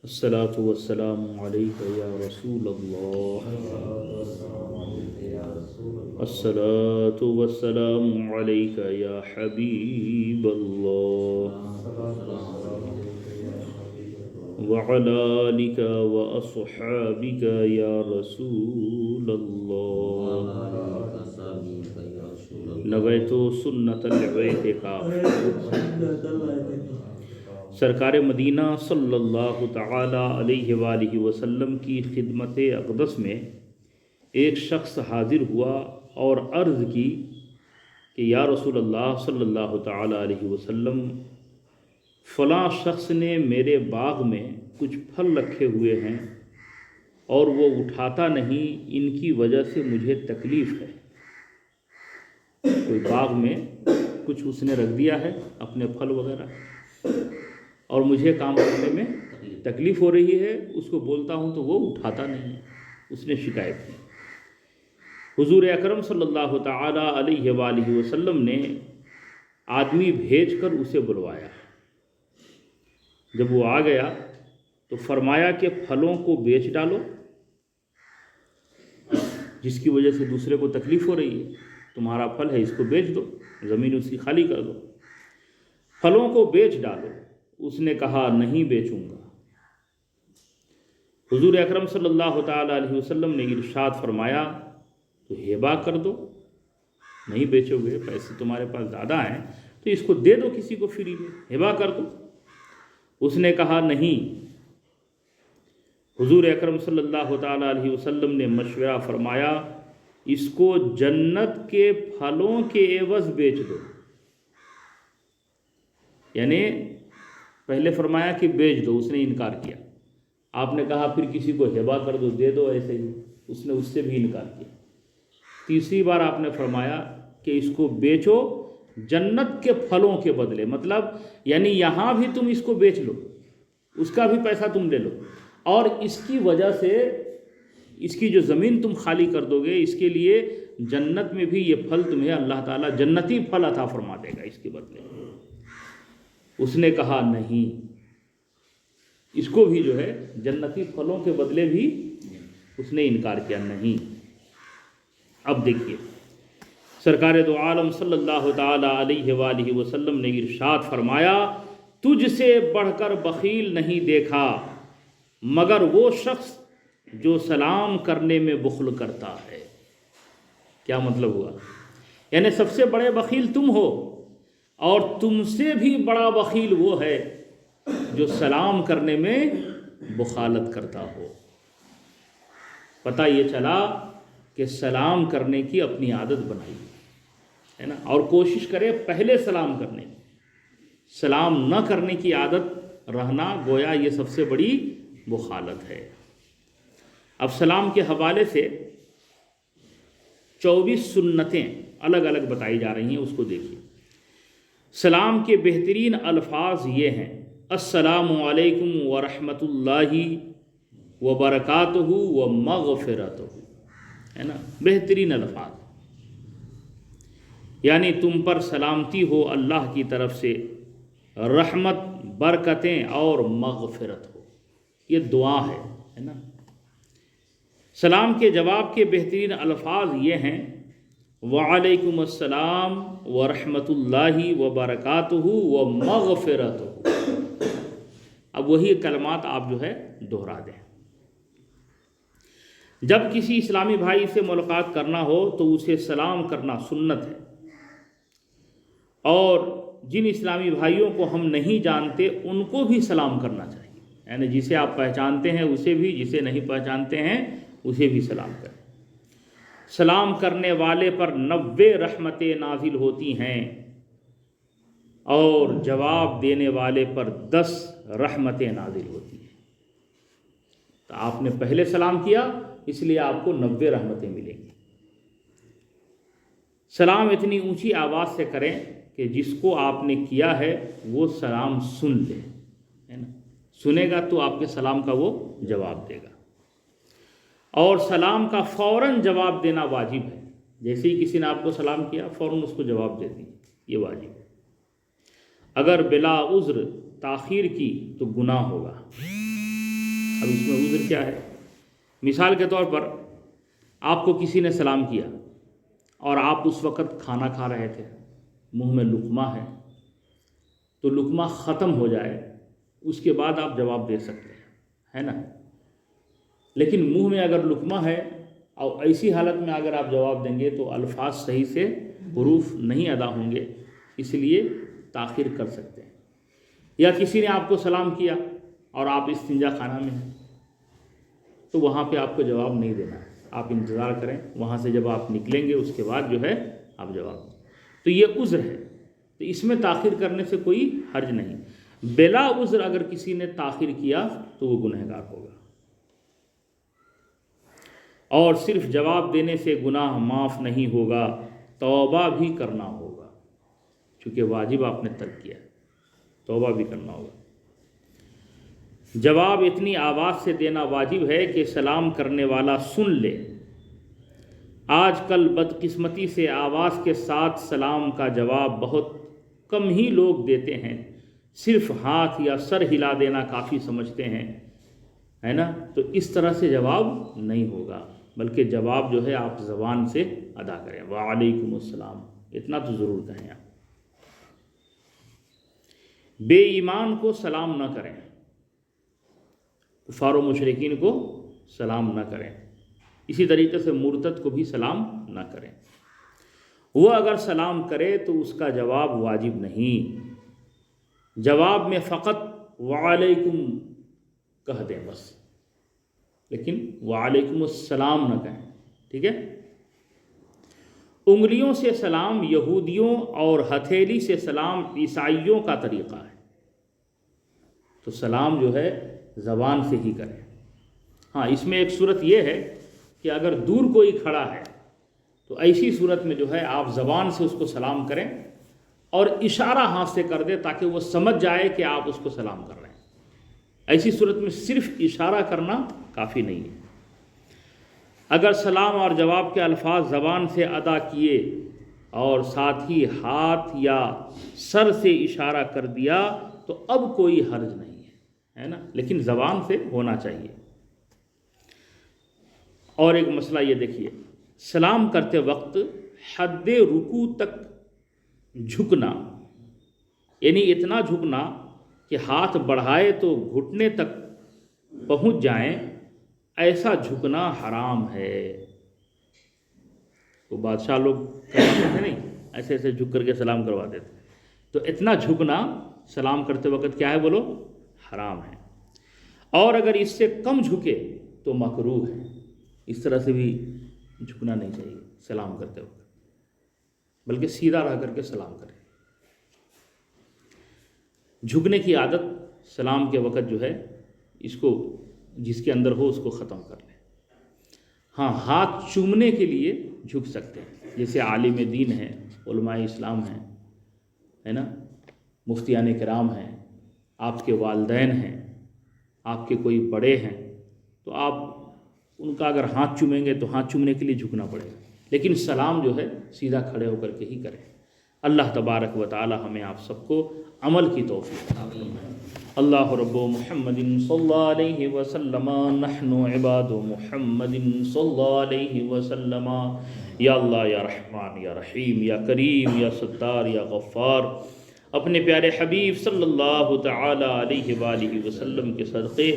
الصلاة والسلام عليك يا رسول الله. الصلاة والسلام عليك يا حبيب الله. وعلى آلك وأصحابك يا رسول الله. نویت سنت الاعتکاف. سرکار مدینہ صلی اللہ تعالی علیہ وآلہ وسلم کی خدمت اقدس میں ایک شخص حاضر ہوا اور عرض کی کہ یا رسول اللہ صلی اللہ تعالی علیہ وسلم، فلاں شخص نے میرے باغ میں کچھ پھل رکھے ہوئے ہیں اور وہ اٹھاتا نہیں، ان کی وجہ سے مجھے تکلیف ہے۔ کوئی باغ میں کچھ اس نے رکھ دیا ہے اپنے پھل وغیرہ، اور مجھے کام کرنے میں تکلیف ہو رہی ہے، اس کو بولتا ہوں تو وہ اٹھاتا نہیں ہے۔ اس نے شکایت کی۔ حضور اکرم صلی اللہ تعالی علیہ وآلہ وسلم نے آدمی بھیج کر اسے بلوایا۔ جب وہ آ گیا تو فرمایا کہ پھلوں کو بیچ ڈالو، جس کی وجہ سے دوسرے کو تکلیف ہو رہی ہے۔ تمہارا پھل ہے، اس کو بیچ دو، زمین اس کی خالی کر دو، پھلوں کو بیچ ڈالو۔ اس نے کہا نہیں بیچوں گا۔ حضور اکرم صلی اللہ تعالی علیہ وسلم نے ارشاد فرمایا تو ہبہ کر دو، نہیں بیچو گے، پیسے تمہارے پاس زیادہ ہیں تو اس کو دے دو کسی کو فری میں، ہبہ کر دو۔ اس نے کہا نہیں۔ حضور اکرم صلی اللہ تعالی علیہ وسلم نے مشورہ فرمایا اس کو جنت کے پھلوں کے عوض بیچ دو۔ یعنی پہلے فرمایا کہ بیچ دو، اس نے انکار کیا۔ آپ نے کہا پھر کسی کو ہبہ کر دو، دے دو ایسے ہی، اس نے اس سے بھی انکار کیا۔ تیسری بار آپ نے فرمایا کہ اس کو بیچو جنت کے پھلوں کے بدلے، مطلب یعنی یہاں بھی تم اس کو بیچ لو، اس کا بھی پیسہ تم لے لو، اور اس کی وجہ سے اس کی جو زمین تم خالی کر دو گے، اس کے لیے جنت میں بھی یہ پھل تمہیں اللہ تعالیٰ جنتی پھل عطا فرما دے گا اس کے بدلے۔ اس نے کہا نہیں، اس کو بھی جو ہے جنتی پھلوں کے بدلے بھی اس نے انکار کیا، نہیں۔ اب دیکھیے سرکار دو عالم صلی اللہ تعالی علیہ وآلہ وسلم نے ارشاد فرمایا تجھ سے بڑھ کر بخیل نہیں دیکھا مگر وہ شخص جو سلام کرنے میں بخل کرتا ہے۔ کیا مطلب ہوا؟ یعنی سب سے بڑے بخیل تم ہو، اور تم سے بھی بڑا بخیل وہ ہے جو سلام کرنے میں بخالت کرتا ہو۔ پتہ یہ چلا کہ سلام کرنے کی اپنی عادت بنائی ہے نا، اور کوشش کرے پہلے سلام کرنے کی۔ سلام نہ کرنے کی عادت رہنا گویا یہ سب سے بڑی بخالت ہے۔ اب سلام کے حوالے سے 24 سنتیں الگ الگ بتائی جا رہی ہیں، اس کو دیکھیے۔ سلام کے بہترین الفاظ یہ ہیں السلام علیکم ورحمۃ اللہ وبرکاتہ ومغفرتہ، ہے نا، بہترین الفاظ۔ یعنی تم پر سلامتی ہو اللہ کی طرف سے، رحمت، برکتیں اور مغفرت ہو، یہ دعا ہے نا۔ سلام کے جواب کے بہترین الفاظ یہ ہیں وعلیکم السلام ورحمۃ اللہ وبرکاتہ ومغفرتہ۔ اب وہی کلمات آپ جو ہے دہرا دیں۔ جب کسی اسلامی بھائی سے ملاقات کرنا ہو تو اسے سلام کرنا سنت ہے، اور جن اسلامی بھائیوں کو ہم نہیں جانتے ان کو بھی سلام کرنا چاہیے، یعنی جسے آپ پہچانتے ہیں اسے بھی، جسے نہیں پہچانتے ہیں اسے بھی سلام کریں۔ سلام کرنے والے پر 90 رحمتیں نازل ہوتی ہیں اور جواب دینے والے پر 10 رحمتیں نازل ہوتی ہیں۔ تو آپ نے پہلے سلام کیا اس لیے آپ کو 90 رحمتیں ملیں گی۔ سلام اتنی اونچی آواز سے کریں کہ جس کو آپ نے کیا ہے وہ سلام سن لے، ہے نا، سنے گا تو آپ کے سلام کا وہ جواب دے گا۔ اور سلام کا فوراً جواب دینا واجب ہے، جیسے ہی کسی نے آپ کو سلام کیا فوراً اس کو جواب دے دیجیے، یہ واجب ہے۔ اگر بلا عذر تاخیر کی تو گناہ ہوگا۔ اب اس میں عذر کیا ہے؟ مثال کے طور پر آپ کو کسی نے سلام کیا اور آپ اس وقت کھانا کھا رہے تھے، منہ میں لقمہ ہے، تو لقمہ ختم ہو جائے اس کے بعد آپ جواب دے سکتے ہیں، ہے نا؟ لیکن منہ میں اگر لقمہ ہے اور ایسی حالت میں اگر آپ جواب دیں گے تو الفاظ صحیح سے حروف نہیں ادا ہوں گے، اس لیے تاخیر کر سکتے ہیں۔ یا کسی نے آپ کو سلام کیا اور آپ استنجا خانہ میں ہیں تو وہاں پہ آپ کو جواب نہیں دینا ہے، آپ انتظار کریں، وہاں سے جب آپ نکلیں گے اس کے بعد جو ہے آپ جواب دیں۔ تو یہ عذر ہے، تو اس میں تاخیر کرنے سے کوئی حرج نہیں۔ بلا عذر اگر کسی نے تاخیر کیا تو وہ گنہگار ہوگا، اور صرف جواب دینے سے گناہ معاف نہیں ہوگا، توبہ بھی کرنا ہوگا، چونکہ واجب آپ نے ترک کیا ہے، توبہ بھی کرنا ہوگا۔ جواب اتنی آواز سے دینا واجب ہے کہ سلام کرنے والا سن لے۔ آج کل بدقسمتی سے آواز کے ساتھ سلام کا جواب بہت کم ہی لوگ دیتے ہیں، صرف ہاتھ یا سر ہلا دینا کافی سمجھتے ہیں، ہے نا؟ تو اس طرح سے جواب نہیں ہوگا، بلکہ جواب جو ہے آپ زبان سے ادا کریں، وعلیکم السلام، اتنا تو ضرور کہیں آپ۔ بے ایمان کو سلام نہ کریں، کفار و مشرکین کو سلام نہ کریں، اسی طریقے سے مرتد کو بھی سلام نہ کریں۔ وہ اگر سلام کرے تو اس کا جواب واجب نہیں، جواب میں فقط وعلیکم کہہ دیں بس، لیکن وعلیکم السلام نہ کہیں، ٹھیک ہے؟ انگلیوں سے سلام یہودیوں اور ہتھیلی سے سلام عیسائیوں کا طریقہ ہے، تو سلام جو ہے زبان سے ہی کریں۔ ہاں، اس میں ایک صورت یہ ہے کہ اگر دور کوئی کھڑا ہے تو ایسی صورت میں جو ہے آپ زبان سے اس کو سلام کریں اور اشارہ ہاتھ سے کر دیں تاکہ وہ سمجھ جائے کہ آپ اس کو سلام کر رہے ہیں۔ ایسی صورت میں صرف اشارہ کرنا کافی نہیں ہے۔ اگر سلام اور جواب کے الفاظ زبان سے ادا کیے اور ساتھ ہی ہاتھ یا سر سے اشارہ کر دیا تو اب کوئی حرج نہیں ہے نا، لیکن زبان سے ہونا چاہیے۔ اور ایک مسئلہ یہ دیکھیے، سلام کرتے وقت حد رکوع تک جھکنا، یعنی اتنا جھکنا کہ ہاتھ بڑھائے تو گھٹنے تک پہنچ جائیں، ایسا جھکنا حرام ہے۔ تو بادشاہ لوگ کرواتے تھے نہیں، ایسے ایسے جھک کر کے سلام کروا دیتے، تو اتنا جھکنا سلام کرتے وقت کیا ہے بولو؟ حرام ہے۔ اور اگر اس سے کم جھکے تو مکروہ ہے، اس طرح سے بھی جھکنا نہیں چاہیے سلام کرتے وقت، بلکہ سیدھا رہ کر کے سلام کریں۔ جھکنے کی عادت سلام کے وقت جو ہے اس کو جس کے اندر ہو اس کو ختم کر لیں۔ ہاں، ہاتھ چومنے کے لیے جھک سکتے ہیں، جیسے عالم دین ہیں، علماء اسلام ہیں، ہے نا، مفتیان کرام ہیں، آپ کے والدین ہیں، آپ کے کوئی بڑے ہیں، تو آپ ان کا اگر ہاتھ چومیں گے تو ہاتھ چومنے کے لیے جھکنا پڑے گا، لیکن سلام جو ہے سیدھا کھڑے ہو کر کے ہی کریں۔ اللہ تبارک و تعالی ہمیں آپ سب کو عمل کی توفیق عطا فرمائے۔ اللہ رب محمد صلی اللہ علیہ وسلم، نحن عباد محمد صلی اللہ علیہ وسلم۔ یا اللہ، یا رحمان، یا رحیم، یا کریم، یا ستار، یا غفار، اپنے پیارے حبیب صلی اللہ تعالی علیہ وآلہ وسلم کے صدقے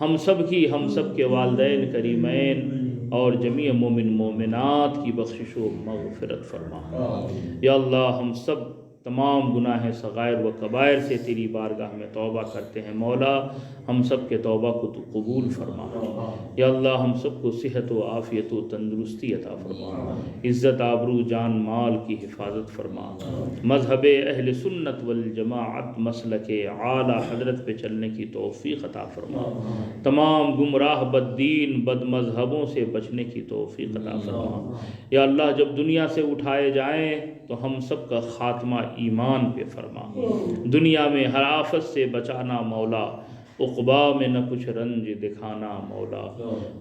ہم سب کی، ہم سب کے والدین کریمین اور جمیع مومن مومنات کی بخشش و مغفرت فرما۔ یا اللہ، ہم سب تمام گناہ صغائر و کبائر سے تیری بارگاہ میں توبہ کرتے ہیں، مولا ہم سب کے توبہ کو تو قبول فرما۔ یا اللہ، ہم سب کو صحت و عافیت و تندرستی عطا فرما، عزت آبرو جان مال کی حفاظت فرما، مذہب اہل سنت والجماعت مسلک اعلیٰ حضرت پہ چلنے کی توفیق عطا فرما، تمام گمراہ بد دین بد مذہبوں سے بچنے کی توفیق عطا فرما۔ یا اللہ، جب دنیا سے اٹھائے جائیں تو ہم سب کا خاتمہ ایمان پہ فرما، دنیا میں ہر آفت سے بچانا مولا، عقبا میں نہ کچھ رنج دکھانا مولا،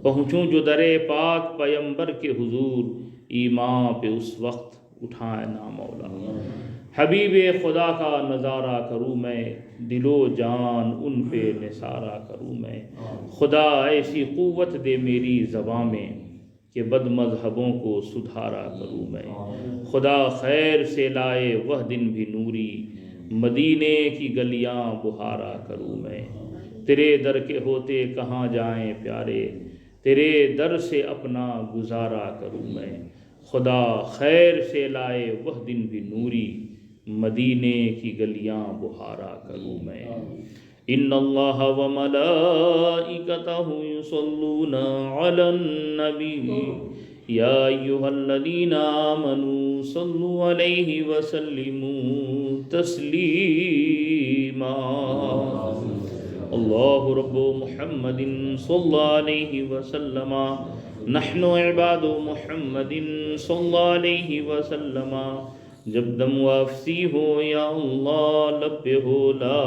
پہنچوں جو در پاک پیمبر کے حضور، ایمان پہ اس وقت اٹھائنا مولا۔ حبیب خدا کا نظارہ کروں میں، دل و جان ان پہ نثارہ کروں میں۔ خدا ایسی قوت دے میری زباں میں کہ بد مذہبوں کو سدھارا کروں میں۔ خدا خیر سے لائے وہ دن بھی نوری، مدینے کی گلیاں بہارا کروں میں۔ تیرے در کے ہوتے کہاں جائیں پیارے، تیرے در سے اپنا گزارا کروں میں۔ خدا خیر سے لائے وہ دن بھی نوری، مدینے کی گلیاں بہارا کروں میں۔ ان اللہ و ملائکتہ یصلون علی النبی یا ایھا الذین آمنوا صلوا علیہ وسلموا تسلیما۔ اللہ رب محمد صلی علیہ وسلم، نحن عباد محمد صلی علیہ وسلم۔ جب دم واپسی ہو یا اللہ، لب پہ ہو لا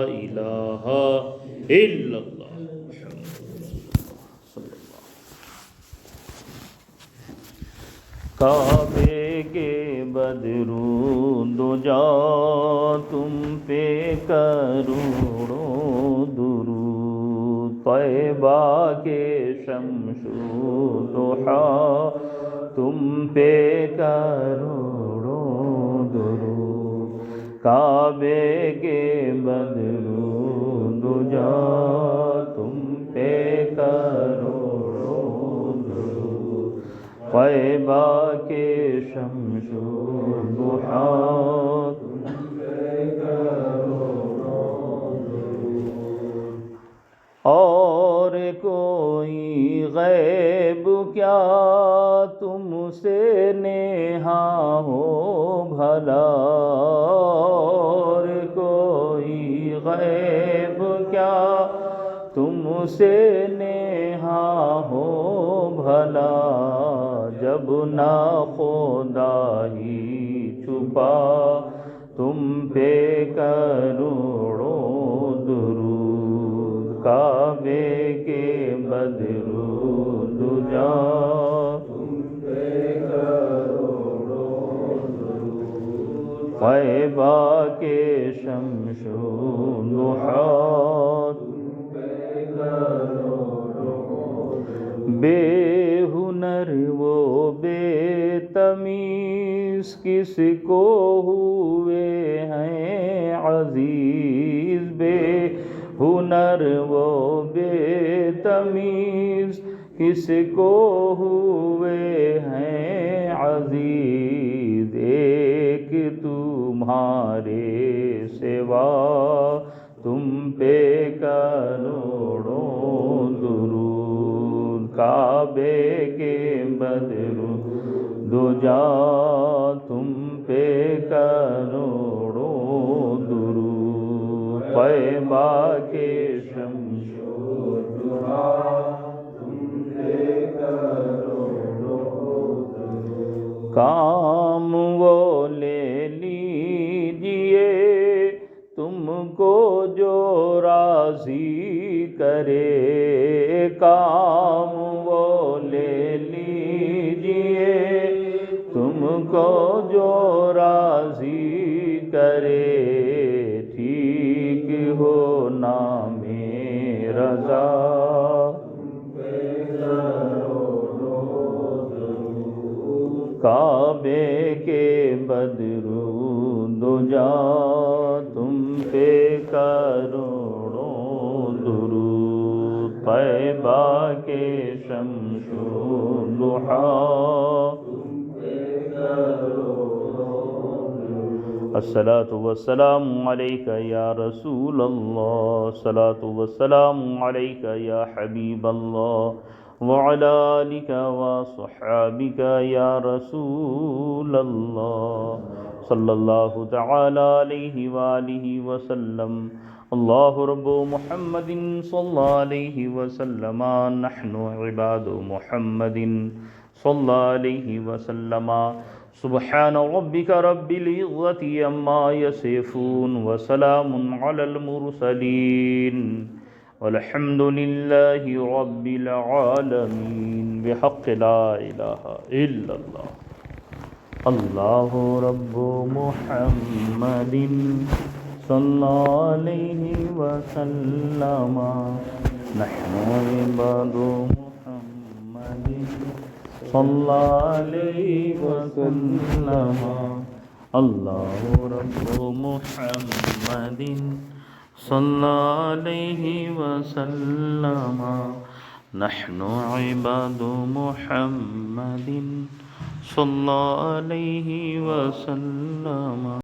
الہ الا اللہ محمد صلی اللہ۔ کعبے کے بدرو دجا تم پہ کروڑوں درود، طیبہ کے شمس و ضحیٰ تم پہ کروڑوں درود، کعبے کے بدرو دجا تم پہ کروڑوں درود، طیبہ کے شمس و ضحیٰ تم پہ کروڑوں درود۔ اور کوئی غیب کیا تم سے نیہا ہو بھلا، اور کوئی غیب کیا تم سے نیہا ہو بھلا، جب نہ خدا ہی چھپا تم پہ کروڑوں درود، کعبے کے بدرو دجا تم پہ کروڑوں درود، طیبہ کے شمس و ضحیٰ تم پہ کروڑوں درود۔ بے ہنر و بے تمیز کس کو ہوئے ہیں عزیز، بے ہنر و بے تمیز کس کو ہوئے ہیں عزیز، ایک تمہارے سوا تم پہ کروڑوں درود، کعبے کے بدرو دجا تم پہ کروڑوں درود، طیبہ کے شمس و ضحیٰ تم پہ کروڑوں درود۔ کام وہ لے لیجئے تم کو جو راضی کرے، کام وہ لے لیجئے تم کو جو راضی کرے، ٹھیک ہو نام رضا تم پہ کروڑوں درود، کعبے کے بدرو دجا تم پہ کروڑوں درود، طیبہ کے شمس و ضحیٰ تم پہ کروڑوں درود۔ الصلاۃ والسلام علیک یا رسول اللہ، الصلاۃ والسلام علیک یا حبیب اللہ، وعلی آلک وصحابک یا رسول اللہ، صلی اللہ تعالی علیہ وآلہ وسلم۔ اللہ رب محمد صلی علیہ وسلم، نحن عباد محمد صلی علیہ وسلم۔ سبحان ربک رب العزة عما یصفون، وسلام علی المرسلین، والحمد للہ رب العالمین، بحق لا الہ الا اللہ۔ اللہ رب محمد صلی علیہ وسلم نحن عباد محمد صلی علیہ وسلم اللہ رب محمد صلی علیہ وسلم نحن عباد محمد صلی علیہ وسلم.